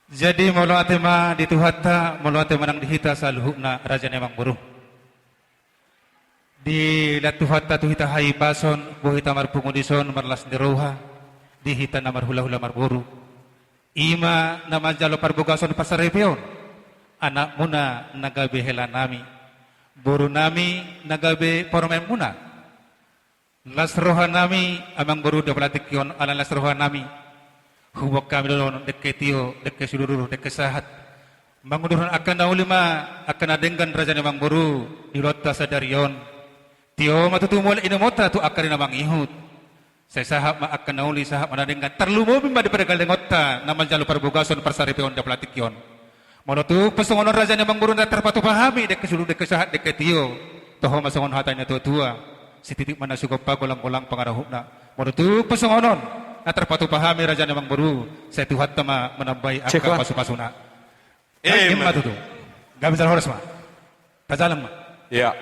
Jadi molo atema dituhatta molo atema nang dihita sa luhukna raja nemang buruh. Di latuhatta tuhita hai pason buhita marpungudison marlas niroha dihita na marhula-hula marburu. Ima na majalo parbugason pasarepion. Anak muna nagabi hela nami. Buru nami nagabi pormen muna. Lasroha nami amang buru da palatikyon ala lasroha nami. Huwag kami doon dekke tiyo, dekke suluru, dekke sahat. Manguduran akan na ulima, akan adenggan raja ni mang buru, nilota sa dariyon. Tiyo matutumul inumota tu akan na mang ihut. Sa sahab ma akan na uli sahab manadenggan. Tarlumubin ba di pada galengota na manjalo parbugason parsaripion da palatikyon. Monotu pasungonon raja ni mang buru na terpatu pahami, dekke suluru, dekke sahat, dekke tiyo. Toho masungon hatay na tua-tua. Si titik mana sugop pagulang-gulang pangarahupna. Monotu pasungonon. Na terpatu pahami raja namang baru saya Tuhan tama menambai angka pasu-pasuna. Amen. Gak bisa horas ma. Pajalang ma. Ya.